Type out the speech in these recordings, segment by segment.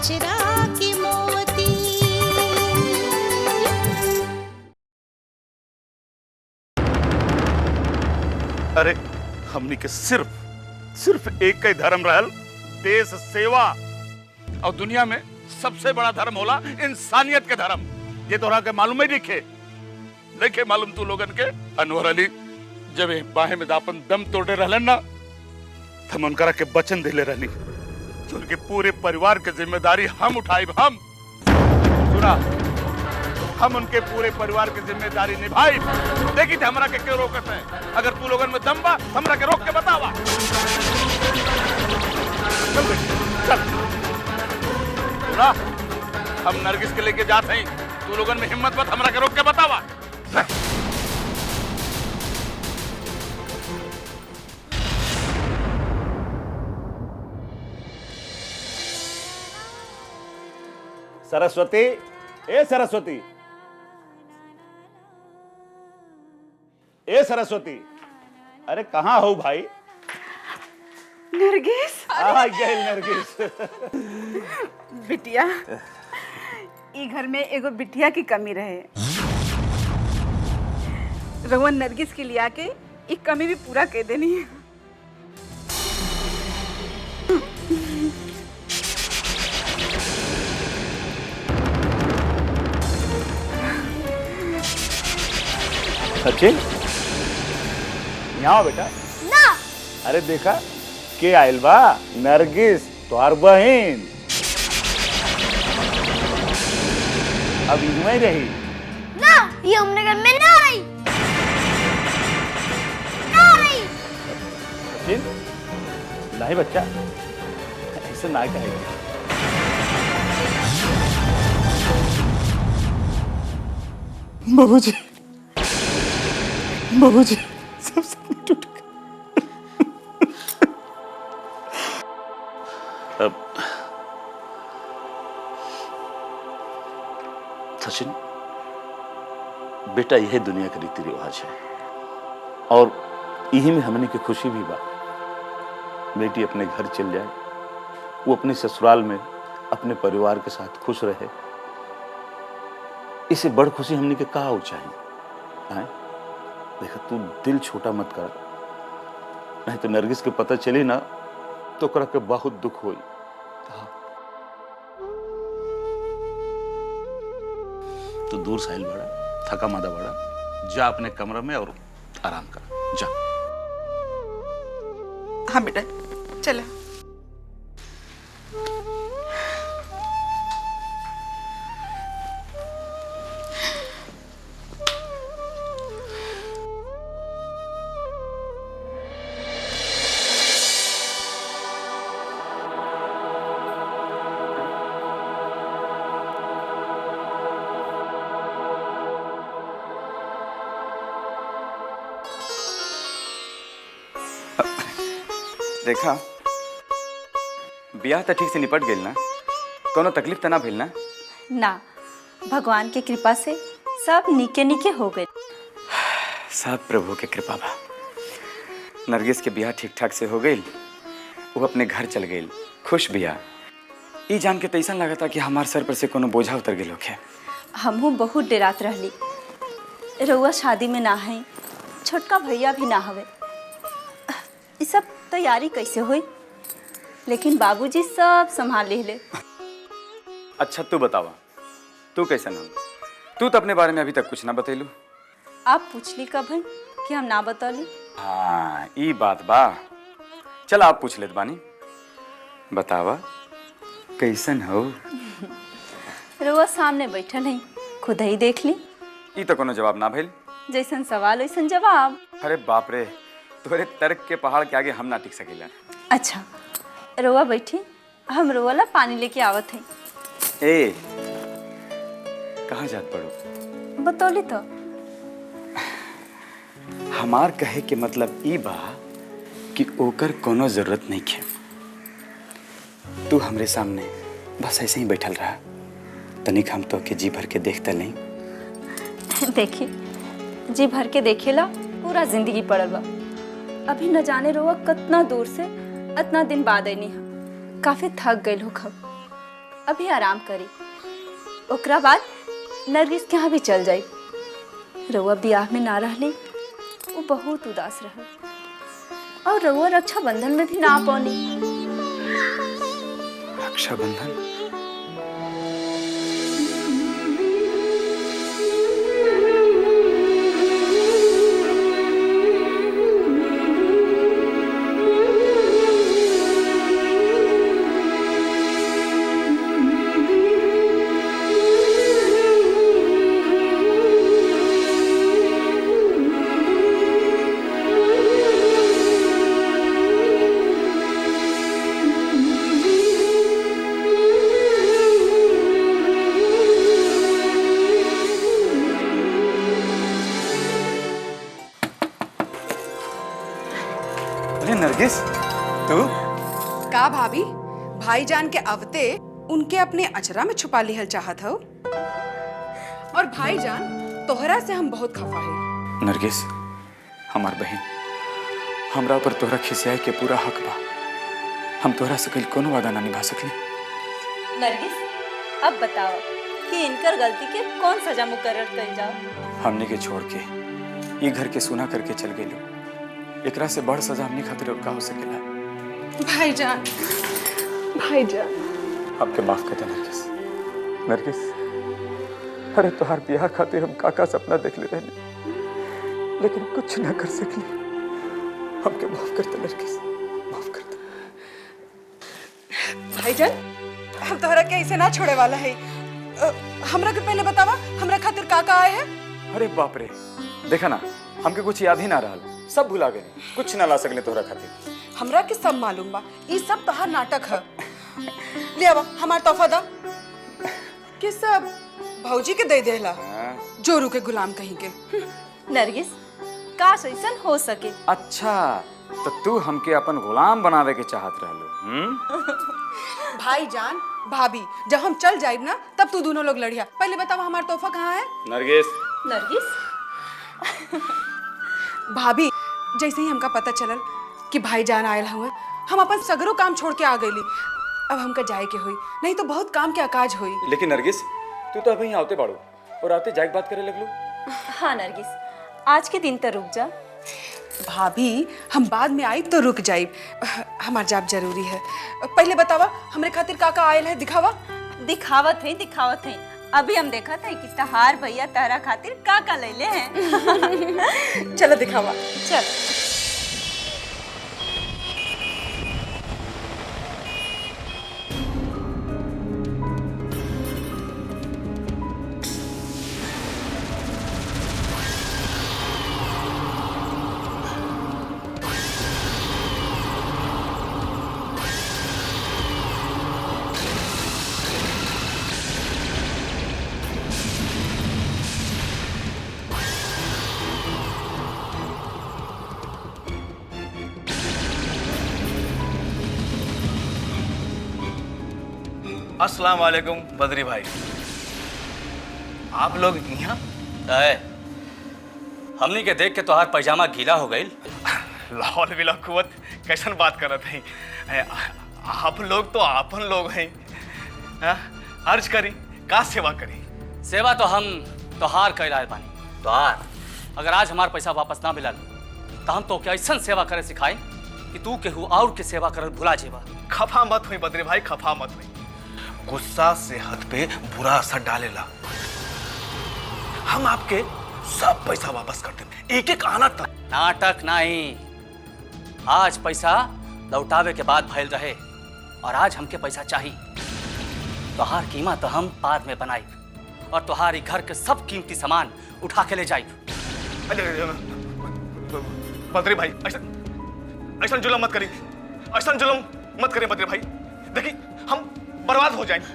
कचरा के मोती। अरे हमनी के सिर्फ एक का ही धर्म रहल, देश सेवा। और दुनिया में सबसे बड़ा धर्म होला इंसानियत के धर्म। ये तोहरा के मालूम ही देखे मालूम तू लोगन के। अनवर अली जब बाहे में दापन दम तोड़े रहलन ना, हम उनकरा के वचन दिले रहनी कि उनके पूरे परिवार की जिम्मेदारी हम उठाई। हम सुना, हम उनके पूरे परिवार की जिम्मेदारी निभाई। देखी थे हमरा के क्यों रोकत है। अगर तू लोगन में दम बा हमरा के रोक के बतावा। चल सुना, हम नरगिस के लेके जाते हैं। तू लोगन में हिम्मत मत हमरा के रोक के बतावा। सरस्वती, ए सरस्वती, ए सरस्वती, अरे कहाँ हो भाई? नरगिस, आ गई नरगिस। बिटिया, ई घर में एगो बिटिया की कमी रहे। रघुवन नरगिस के लिए आके एक कमी भी पूरा कर देनी है। सचिन, यहाँ आओ बेटा। ना। अरे देखा के आयल बा? नरगिस तोहार बहन। अब इनमें रही ना, ये हमने घर में ना आई। ना आई। सचिन, नहीं बच्चा, ऐसे ना कहेगी। बाबूजी, बाबूजी, सब सपने टूट गए। अब सचिन बेटा, यह दुनिया का रीति रिवाज है और यही में हमने की खुशी भी बा। बेटी अपने घर चल जाए, वो अपने ससुराल में अपने परिवार के साथ खुश रहे, इससे बड़ खुशी हमने के कहा हो चाहिए। देखा, तू दिल छोटा मत कर, नहीं तो नरगिस के पता चली ना तो ओकरा के बहुत दुख होई। तो दूर साहिल बड़ा, थका मादा बड़ा, जा अपने कमरे में और आराम कर जा। हाँ बेटा, चला। देखा, ब्याह तो ठीक से निपट गेल ना? कोनो तकलीफ तो ना भेल ना? ना, भगवान के कृपा से सब निके निके हो गए। सब प्रभु के कृपा बा। नरगिस के ब्याह ठीक ठाक से हो गई, वो अपने घर चल गई, खुश बिया। ई जान के तैसा लगा था कि हमारे सर पर से कोनो बोझा उतर गेल होखे। हमहू बहुत डरात रहली। रउआ शादी में ना है, छोटका भैया भी ना हवे, ये सब तैयारी कैसे हुई? लेकिन बाबूजी सब संभाल ले। अच्छा तू बतावा, तू कैसन हो? तू तो अपने बारे में अभी तक कुछ ना बतैलू। आप पूछली कब है कि हम ना बतौली? हाँ, ई बात बा। चल आप पूछ लेत बानी, बतावा कैसन हो? रउआ सामने बैठल है, खुद ही देख ली। ई तो कोनो जवाब ना भेल। जैसन सवाल वैसन जवाब। अरे बाप रे, तोरे तर्क के पहाड़ के आगे हम ना टिक सकेला। अच्छा रउआ बैठी, हम रउआ ला पानी लेके आवत है। ए, कहाँ जात पड़ो? बतौली तो। हमार कहे के मतलब ई बा कि ओकर कोनो जरूरत नहीं है। तू हमरे सामने बस ऐसे ही बैठल रहा, तनिक हम तो के जी भर के देखता नहीं। देखी, जी भर के देखेला पूरा जिंदगी पड़ल बा। अभी न जाने रोआ कितना दूर से इतना दिन बाद आईनी है, काफी थक गई हो खब। अभी आराम करी, ओकरा बाद नरगिस के यहाँ भी चल जाई। रउआ ब्याह में ना रहले, वो बहुत उदास रहे और रउआ रक्षाबंधन में भी ना पौनी। रक्षाबंधन? अरे नरगिस, तू? का भाभी, भाईजान के अवते उनके अपने अचरा में छुपा लिहल चाहत हो। और भाईजान, तोहरा से हम बहुत खफा है। नरगिस, हमार बहन, हमरा पर तोहरा खिसियाए के पूरा हक बा। हम तोहरा से कल कोनो वादा ना निभा सकली। नरगिस, अब बताओ कि इनकर गलती के कौन सजा मुकर्रर कर जाओ? हमने के छोड़ के ये घर के सुना करके चल गई। एकरा से बड़ सजा हमने खातिर और का हो सकेला? भाईजान, भाईजान, आपके माफ कर दे नरगिस। नरगिस, अरे तोहार ब्याह खातिर हम काका सपना देख ले रहनी, लेकिन कुछ ना कर सकली। हमके माफ कर दे नरगिस, माफ कर दे। भाईजान, हम तोहरा के ऐसे ना छोड़े वाला है। हमरा के पहले बतावा, हमरा खातिर काका आए हैं? अरे बाप रे, देखा ना, हमके कुछ याद ही ना रहल, सब भुला गए, कुछ ना ला सकले तोहरा खातिर। हमरा के सब मालूम बा, ई सब तोहार नाटक है। ले आवा हमार तोहफा दा। के सब भौजी के दे देला, जोरू के गुलाम कहीं के। नरगिस, काश ऐसन हो सके। अच्छा, तो तू हमके अपन गुलाम बनावे के चाहत रहलो? भाईजान, भाभी, जब हम चल जाए ना तब तू दोनों लोग लड़िया। पहले बतावा हमार तोहफा कहाँ है? नरगिस, नरगिस, भाभी, जैसे ही हमका पता चलल कि भाईजान आयल हुए, हम अपन सगरो काम छोड़ के आ गईली। अब हमका जाए के होई, नहीं तो बहुत काम के अकाज होई। लेकिन नरगिस, तू तो अभी आवते बाड़ू और आते जाके बात करे लगलू। हाँ नरगिस, आज के दिन तो रुक जा। भाभी, हम बाद में आई तो रुक जाइब, हमार जाब जरूरी है। पहले बतावा हमरे खातिर काका आयल है, दिखावा। दिखावत है। अभी हम देखा था कि तहार भैया तारा खातिर काका ले ले हैं। चलो दिखावा। चल। अस्सलाम वालेकुम बद्री भाई, आप लोग यहाँ? हमनी के देख के तोहार पैजामा गीला हो गई। लाहौल बिला कुवत, कैसन बात करत हैं? आप लोग तो आपन लोग हैं। अर्ज करी, का सेवा करी? सेवा तो हम तोहार कैलाए बानी। तोहार अगर आज हमार पैसा वापस ना मिलल तो हम तो क्या ऐसा सेवा करे सिखाए कि तू केहू और के सेवा करत भुला जेबा। खफा मत हुई बद्री भाई, खफा मत हुई। गुस्सा सेहत पे बुरा असर डालेला। हम आपके सब पैसा वापस कर दें, एक एक आना तक। नाटक नहीं, आज पैसा लौटावे के बाद भइल रहे और आज हमके पैसा चाहिए। तोहार कीमत तो हम बाद में बनाई और तोहारी घर के सब कीमती सामान उठा के ले जाई। बद्री भाई, ऐसा जुल्म मत करी, ऐसा जुल्म मत करें बद्री भाई। देखिए, हम बर्बाद हो जाएंगे,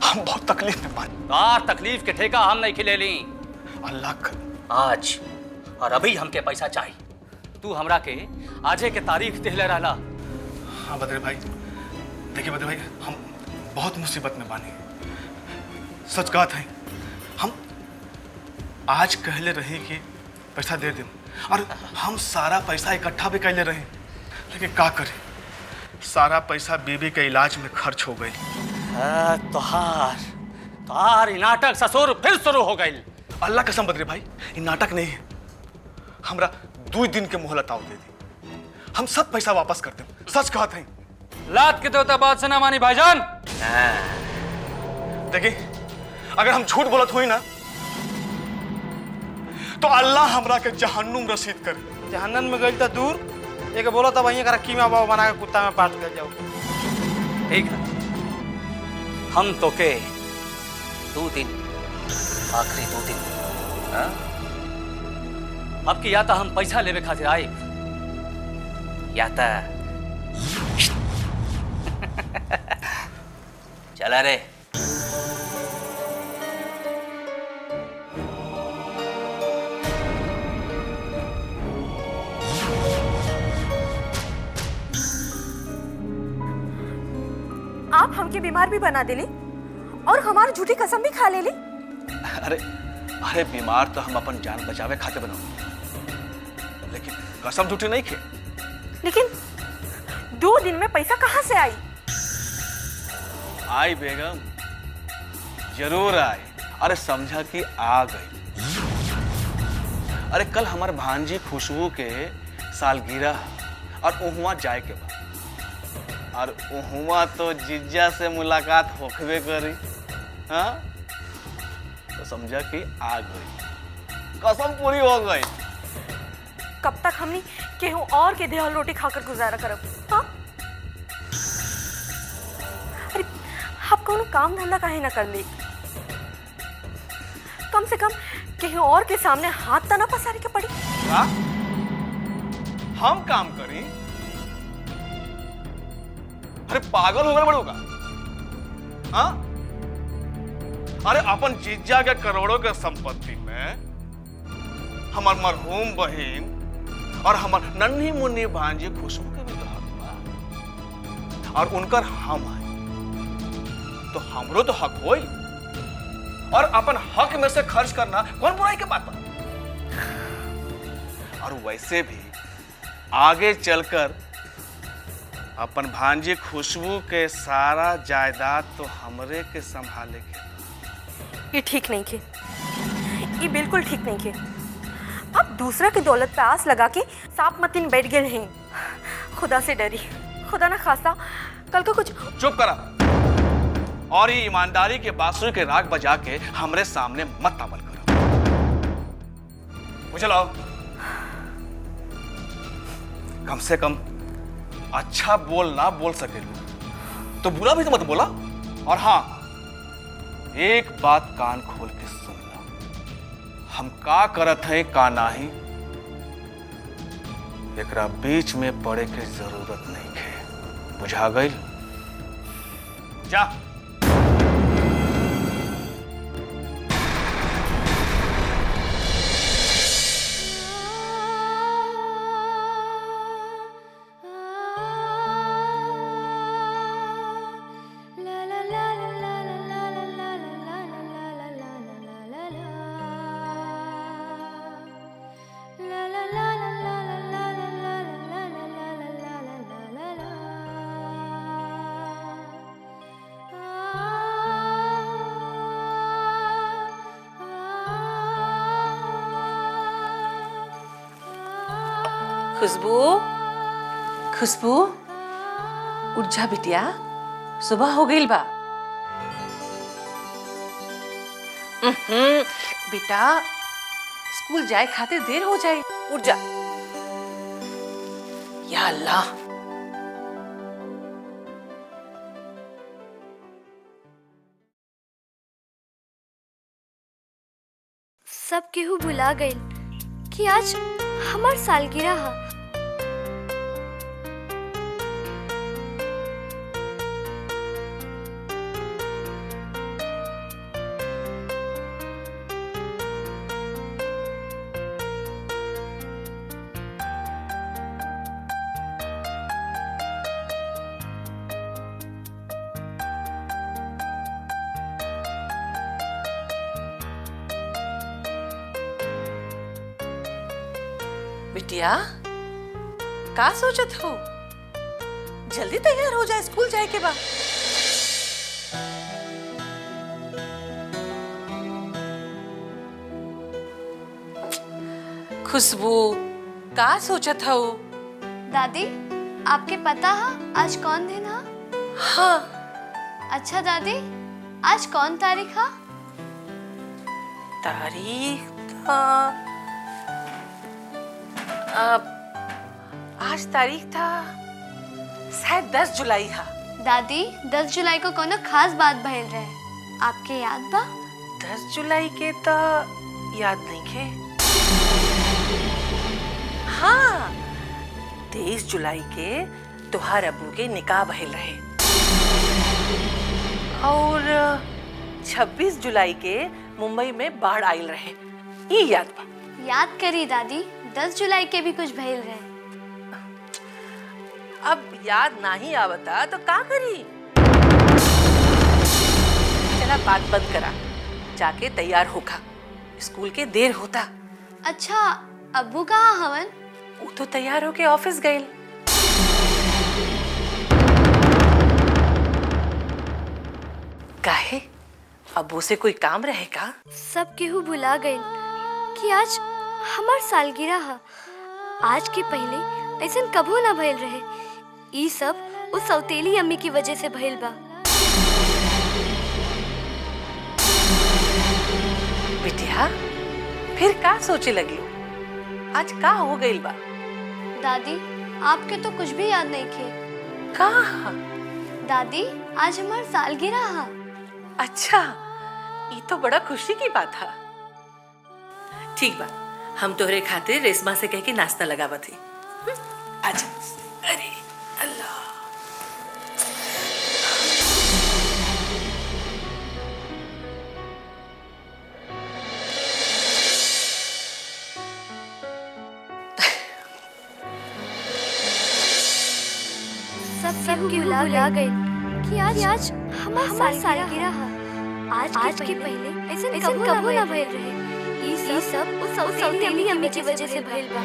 हम बहुत तकलीफ में बानी। तोहार तकलीफ के ठेका हम नहीं खिले ली। अल्लाह का आज और अभी हमके पैसा चाहिए। तू हमरा के आजे के तारीख देहले रहला। हाँ बद्री भाई, देखिए बद्री भाई, हम बहुत मुसीबत में बानी। सच कहत है, हम आज कहले रहे कि पैसा दे दें और हम सारा पैसा इकट्ठा भी कहले रहे, लेकिन का करें, सारा पैसा बीबी के इलाज में खर्च हो गई। तोहार ई नाटक ससुर फिर शुरू हो गई। अल्लाह कसम बदरे भाई, ये नाटक नहीं है। हमरा 2 दिन के मोहलत आओ दे दी, हम सब पैसा वापस कर दें। सच कहते हैं। लात के तोता बात से ना मानी भाईजान। देखिए, अगर हम झूठ बोलत हुई ना तो अल्लाह हमरा के जहन्नुम रसीद करे। जहन्नम में गई तो दूर, एक बोला था वहीं कीमा बाबा बना के कुत्ता में पाट कर जाओ। ठीक है, हम तो के 2 दिन, आखिरी 2 दिन, हाँ? अब की या तो हम पैसा लेवे खातिर आए, या तो चला रे। आप हमके बीमार भी बना देली और हमारी झूठी कसम भी खा लेली। अरे अरे बीमार तो हम अपन जान बचावे खाते बनाओ, लेकिन कसम झूठी नहीं खे। लेकिन 2 दिन में पैसा कहाँ से आई? आई बेगम, जरूर आई। अरे समझा कि आ गई। अरे कल हमारे भांजी खुशबू के सालगिरह और उहुआ जाए के बाद, और उहुआ तो जीजा से मुलाकात होखबे करी। हाँ, तो समझा कि आ गई, कसम पूरी हो गई। कब तक हमनी केहू और के देहल रोटी खाकर गुजारा करब? हाँ? अरे आप कौनो काम धंधा काहे ना कर ली? कम से कम केहू और के सामने हाथ तना पसारे के पड़ी। हाँ? हम काम करी? अरे पागल हो गए बड़ोगा? हाँ? अरे अपन जीजा के करोड़ों के संपत्ति में हमार मरहूम बहन और हमार नन्ही मुन्नी भांजी खुशबू के भी तो हक बा, और उनकर हम है तो हमरो तो हक होई। और अपन हक में से खर्च करना कौन बुराई के बात बा? और वैसे भी आगे चलकर अपन भांजी खुशबू के सारा जायदाद तो हमरे के संभाले के। ये ठीक नहीं के, ये बिल्कुल ठीक नहीं के। अब दूसरा की दौलत पे आस लगा के सांप मतीन बैठ गए हैं। खुदा से डरी, खुदा ना खासा कल को कुछ। चुप करा, और ये ईमानदारी के बांसुरी के राग बजा के हमरे सामने मत तावल करो। मुझे लाओ, कम से कम अच्छा बोल ना बोल सके तो बुरा भी तो मत बोला। और हाँ, एक बात कान खोल के सुन लो, हम का करत हैं का नाही, एकरा बीच में पड़े के जरूरत नहीं है। बुझा गई? जा। खुशबू, खुशबू, उठ जा बिटिया, सुबह हो गई बा। बेटा, स्कूल जाए खातिर देर हो जाए, उठ जा। या अल्लाह, सब केहू भुला गई कि आज हमार सालगिरह है। बिटिया, का सोचत हो? जल्दी तैयार हो जाए, स्कूल जाए के बाद। खुशबू का सोचत हो? दादी आपके पता है आज कौन दिन है? हाँ। अच्छा दादी आज कौन तारीख है? तारीख आज तारीख था शायद 10 जुलाई है। दादी 10 जुलाई को कोनो खास बात भइल रहे, आपके याद बा? 10 जुलाई के तो याद नहीं है। हाँ 23 जुलाई के तुहार अब्बू के निकाह भइल रहे और 26 जुलाई के मुंबई में बाढ़ आयल रहे, ये याद बा। याद करी दादी 10 जुलाई के भी कुछ भइल रहे। अब याद नहीं आवता तो का करी? चला बात बंद करा, जाके तैयार होगा, स्कूल के देर होता। अच्छा अब्बू कहाँ हवन? वो तो तैयार होके ऑफिस गए। काहे अब्बू से कोई काम रहेगा? सब केहू भुला गए कि आज हमार सालगिरह है। आज के पहले ऐसा कबो ना भइल रहे। ई सब उस सौतेली अम्मी की वजह से भइल बा। बिटिया फिर का सोचे लगी? आज का हो गइल बा? दादी आपके तो कुछ भी याद नहीं थे। का? दादी आज हमार सालगिरह है। अच्छा ये तो बड़ा खुशी की बात है। ठीक बा, हम तोहरे खातिर रेशमा से कह के नाश्ता लगावत थी। आजा। अरे अल्लाह। सब भुला गए कि आज हमार सालगिरह है। आज के पहले ऐसा कबो ना भइल रहे। ई सब उस सौतेली अम्मी की वजह से भइल बा।